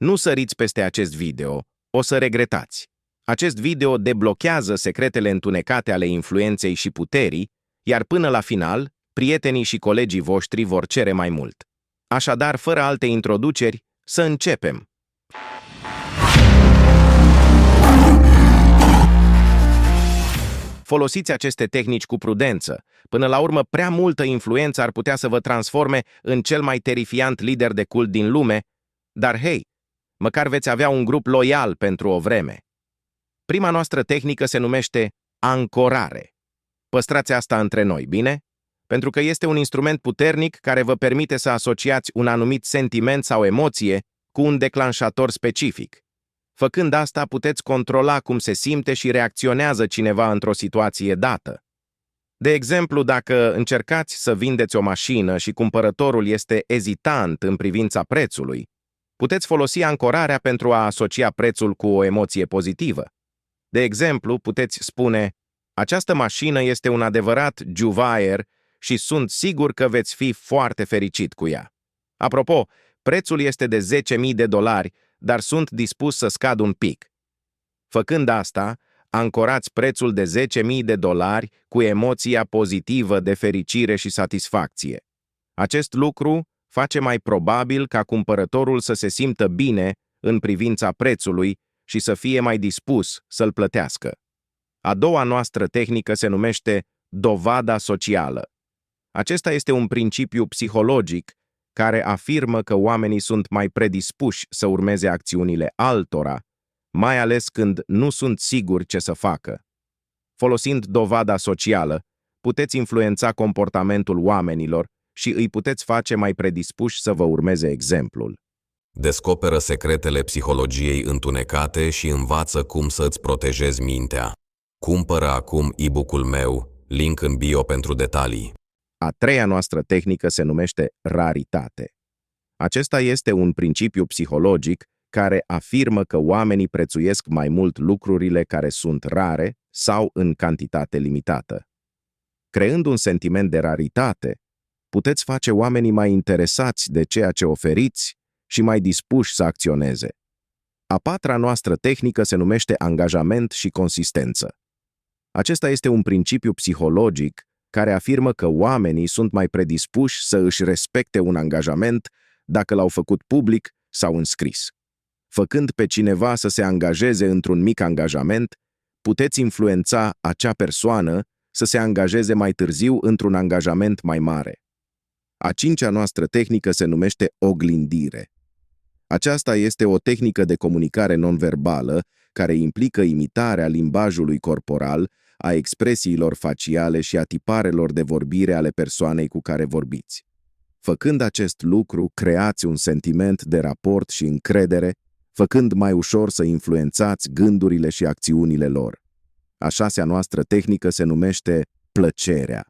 Nu săriți peste acest video, o să regretați. Acest video deblochează secretele întunecate ale influenței și puterii, iar până la final, prietenii și colegii voștri vor cere mai mult. Așadar, fără alte introduceri, să începem! Folosiți aceste tehnici cu prudență. Până la urmă, prea multă influență ar putea să vă transforme în cel mai terifiant lider de cult din lume, dar hei, măcar veți avea un grup loial pentru o vreme. Prima noastră tehnică se numește ancorare. Păstrați asta între noi, bine? Pentru că este un instrument puternic care vă permite să asociați un anumit sentiment sau emoție cu un declanșator specific. Făcând asta, puteți controla cum se simte și reacționează cineva într-o situație dată. De exemplu, dacă încercați să vindeți o mașină și cumpărătorul este ezitant în privința prețului, puteți folosi ancorarea pentru a asocia prețul cu o emoție pozitivă. De exemplu, puteți spune: această mașină este un adevărat juvaer și sunt sigur că veți fi foarte fericit cu ea. Apropo, prețul este de $10.000, dar sunt dispus să scad un pic. Făcând asta, ancorați prețul de $10.000 cu emoția pozitivă de fericire și satisfacție. Acest lucru face mai probabil ca cumpărătorul să se simtă bine în privința prețului și să fie mai dispus să-l plătească. A doua noastră tehnică se numește dovada socială. Acesta este un principiu psihologic care afirmă că oamenii sunt mai predispuși să urmeze acțiunile altora, mai ales când nu sunt siguri ce să facă. Folosind dovada socială, puteți influența comportamentul oamenilor și îi puteți face mai predispuși să vă urmeze exemplul. Descoperă secretele psihologiei întunecate și învață cum să-ți protejezi mintea. Cumpără acum e-book-ul meu, link în bio pentru detalii. A treia noastră tehnică se numește raritate. Acesta este un principiu psihologic care afirmă că oamenii prețuiesc mai mult lucrurile care sunt rare sau în cantitate limitată. Creând un sentiment de raritate, puteți face oamenii mai interesați de ceea ce oferiți și mai dispuși să acționeze. A patra noastră tehnică se numește angajament și consistență. Acesta este un principiu psihologic care afirmă că oamenii sunt mai predispuși să își respecte un angajament dacă l-au făcut public sau în scris. Făcând pe cineva să se angajeze într-un mic angajament, puteți influența acea persoană să se angajeze mai târziu într-un angajament mai mare. A cincea noastră tehnică se numește oglindire. Aceasta este o tehnică de comunicare non-verbală care implică imitarea limbajului corporal, a expresiilor faciale și a tiparelor de vorbire ale persoanei cu care vorbiți. Făcând acest lucru, creați un sentiment de raport și încredere, făcând mai ușor să influențați gândurile și acțiunile lor. A șasea noastră tehnică se numește plăcerea.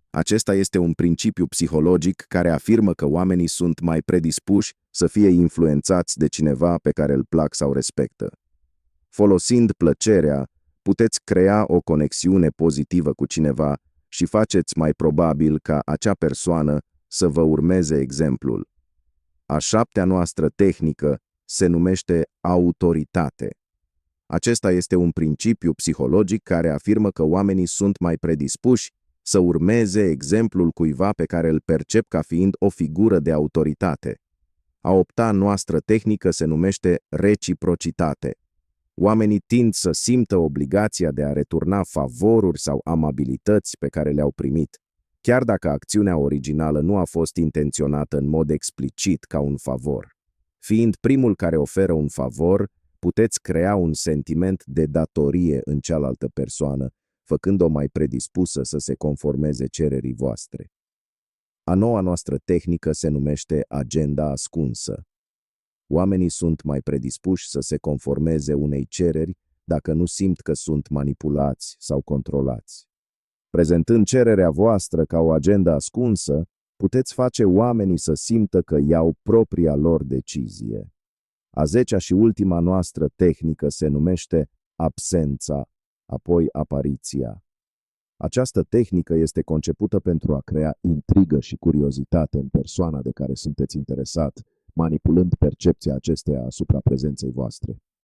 Acesta este un principiu psihologic care afirmă că oamenii sunt mai predispuși să fie influențați de cineva pe care îl plac sau respectă. Folosind plăcerea, puteți crea o conexiune pozitivă cu cineva și faceți mai probabil ca acea persoană să vă urmeze exemplul. A șaptea noastră tehnică se numește autoritate. Acesta este un principiu psihologic care afirmă că oamenii sunt mai predispuși să urmeze exemplul cuiva pe care îl percep ca fiind o figură de autoritate. A opta noastră tehnică se numește reciprocitate. Oamenii tind să simtă obligația de a returna favoruri sau amabilități pe care le-au primit, chiar dacă acțiunea originală nu a fost intenționată în mod explicit ca un favor. Fiind primul care oferă un favor, puteți crea un sentiment de datorie în cealaltă persoană, făcând-o mai predispusă să se conformeze cererii voastre. A noua noastră tehnică se numește agenda ascunsă. Oamenii sunt mai predispuși să se conformeze unei cereri dacă nu simt că sunt manipulați sau controlați. Prezentând cererea voastră ca o agendă ascunsă, puteți face oamenii să simtă că iau propria lor decizie. A zecea și ultima noastră tehnică se numește absența, apoi apariția. Această tehnică este concepută pentru a crea intrigă și curiozitate în persoana de care sunteți interesat, manipulând percepția acesteia asupra prezenței voastre.